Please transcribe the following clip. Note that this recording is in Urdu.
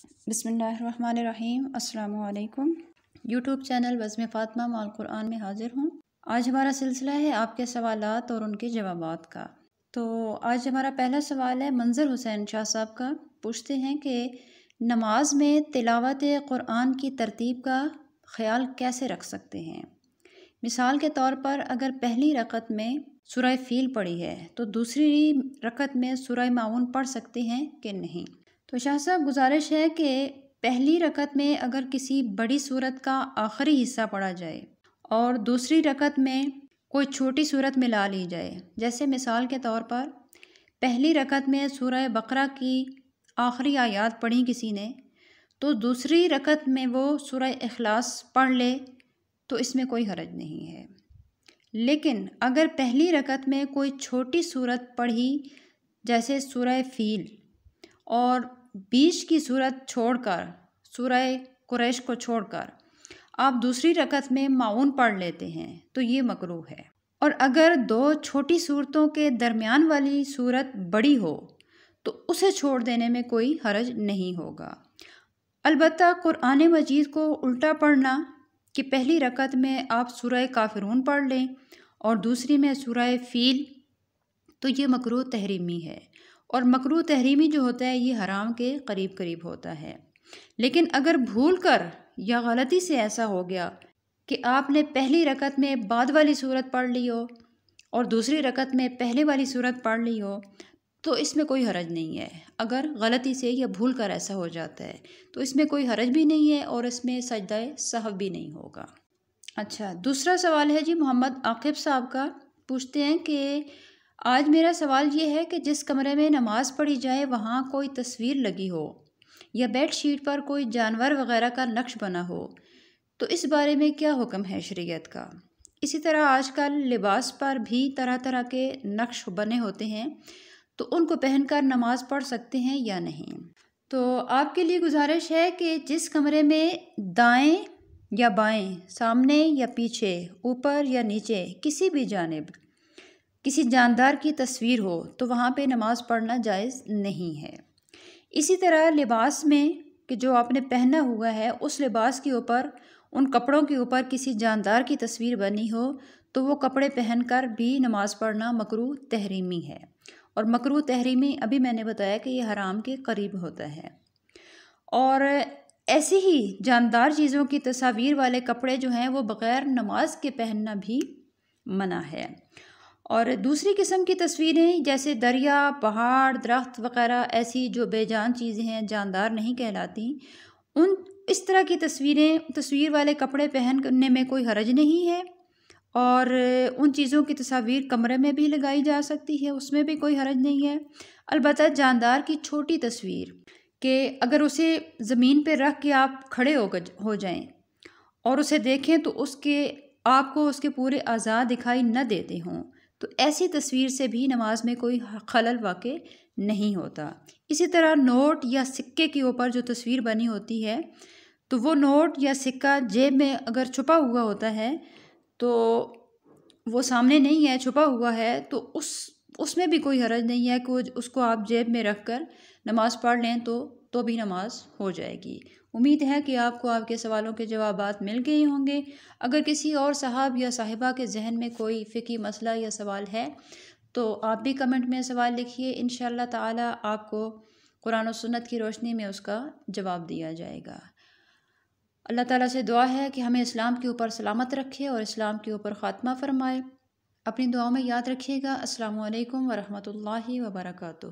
بسم اللہ الرحمن الرحیم۔ السلام علیکم۔ یوٹیوب چینل بزم فاطمہ مع القرآن میں حاضر ہوں۔ آج ہمارا سلسلہ ہے آپ کے سوالات اور ان کے جوابات کا۔ تو آج ہمارا پہلا سوال ہے منظر حسین شاہ صاحب کا۔ پوچھتے ہیں کہ نماز میں تلاوت قرآن کی ترتیب کا خیال کیسے رکھ سکتے ہیں؟ مثال کے طور پر اگر پہلی رکعت میں سورہ فیل پڑھی ہے تو دوسری رکعت میں سورہ معاون پڑھ سکتے ہیں کہ نہیں؟ تو شاہ صاحب گزارش ہے کہ پہلی رکعت میں اگر کسی بڑی سورت کا آخری حصہ پڑھا جائے اور دوسری رکعت میں کوئی چھوٹی سورت ملا لی جائے، جیسے مثال کے طور پر پہلی رکعت میں سورہ بقرہ کی آخری آیات پڑھی کسی نے تو دوسری رکعت میں وہ سورہ اخلاص پڑھ لے تو اس میں کوئی حرج نہیں ہے۔ لیکن اگر پہلی رکعت میں کوئی چھوٹی سورت پڑھی جیسے سورہ فیل اور بیچ کی سورت چھوڑ کر سورہ قریش کو چھوڑ کر آپ دوسری رکعت میں معاون پڑھ لیتے ہیں تو یہ مکروہ ہے۔ اور اگر دو چھوٹی صورتوں کے درمیان والی صورت بڑی ہو تو اسے چھوڑ دینے میں کوئی حرج نہیں ہوگا۔ البتہ قرآن مجید کو الٹا پڑھنا کہ پہلی رکعت میں آپ سورہ کافرون پڑھ لیں اور دوسری میں سورہ فیل، تو یہ مکروہ تحریمی ہے، اور مکروہ تحریمی جو ہوتا ہے یہ حرام کے قریب قریب ہوتا ہے۔ لیکن اگر بھول کر یا غلطی سے ایسا ہو گیا کہ آپ نے پہلی رکعت میں بعد والی صورت پڑھ لی ہو اور دوسری رکعت میں پہلے والی صورت پڑھ لی ہو تو اس میں کوئی حرج نہیں ہے۔ اگر غلطی سے یا بھول کر ایسا ہو جاتا ہے تو اس میں کوئی حرج بھی نہیں ہے اور اس میں سجدہ سہو بھی نہیں ہوگا۔ اچھا، دوسرا سوال ہے جی محمد عاقب صاحب کا۔ پوچھتے ہیں کہ آج میرا سوال یہ ہے کہ جس کمرے میں نماز پڑھی جائے وہاں کوئی تصویر لگی ہو یا بیڈ شیٹ پر کوئی جانور وغیرہ کا نقش بنا ہو تو اس بارے میں کیا حکم ہے شریعت کا؟ اسی طرح آج کل لباس پر بھی طرح طرح کے نقش بنے ہوتے ہیں تو ان کو پہن کر نماز پڑھ سکتے ہیں یا نہیں؟ تو آپ کے لیے گزارش ہے کہ جس کمرے میں دائیں یا بائیں، سامنے یا پیچھے، اوپر یا نیچے، کسی بھی جانب کسی جاندار کی تصویر ہو تو وہاں پہ نماز پڑھنا جائز نہیں ہے۔ اسی طرح لباس میں کہ جو آپ نے پہنا ہوا ہے اس لباس کے اوپر، ان کپڑوں کے اوپر کسی جاندار کی تصویر بنی ہو تو وہ کپڑے پہن کر بھی نماز پڑھنا مکروہ تحریمی ہے، اور مکروہ تحریمی ابھی میں نے بتایا کہ یہ حرام کے قریب ہوتا ہے۔ اور ایسی ہی جاندار چیزوں کی تصاویر والے کپڑے جو ہیں وہ بغیر نماز کے پہننا بھی منع ہے۔ اور دوسری قسم کی تصویریں جیسے دریا، پہاڑ، درخت وغیرہ، ایسی جو بے جان چیزیں ہیں، جاندار نہیں کہلاتی، اس طرح کی تصویر والے کپڑے پہننے میں کوئی حرج نہیں ہے، اور ان چیزوں کی تصاویر کمرے میں بھی لگائی جا سکتی ہے، اس میں بھی کوئی حرج نہیں ہے۔ البتہ جاندار کی چھوٹی تصویر کہ اگر اسے زمین پہ رکھ کے آپ کھڑے ہو جائیں اور اسے دیکھیں تو آپ کو اس کے پورے اعضاء دکھائی نہ دیتے ہوں تو ایسی تصویر سے بھی نماز میں کوئی خلل واقع نہیں ہوتا۔ اسی طرح نوٹ یا سکے کے اوپر جو تصویر بنی ہوتی ہے تو وہ نوٹ یا سکہ جیب میں اگر چھپا ہوا ہوتا ہے تو وہ سامنے نہیں ہے، چھپا ہوا ہے، تو اس میں بھی کوئی حرج نہیں ہے کہ اس کو آپ جیب میں رکھ کر نماز پڑھ لیں تو بھی نماز ہو جائے گی۔ امید ہے کہ آپ کو آپ کے سوالوں کے جوابات مل گئے ہوں گے۔ اگر کسی اور صاحب یا صاحبہ کے ذہن میں کوئی فقہی مسئلہ یا سوال ہے تو آپ بھی کمنٹ میں سوال لکھیے، انشاءاللہ تعالی آپ کو قرآن و سنت کی روشنی میں اس کا جواب دیا جائے گا۔ اللہ تعالیٰ سے دعا ہے کہ ہمیں اسلام کے اوپر سلامت رکھے اور اسلام کے اوپر خاتمہ فرمائے۔ اپنی دعاؤں میں یاد رکھیے گا۔ السلام علیکم ورحمۃ اللہ وبرکاتہ۔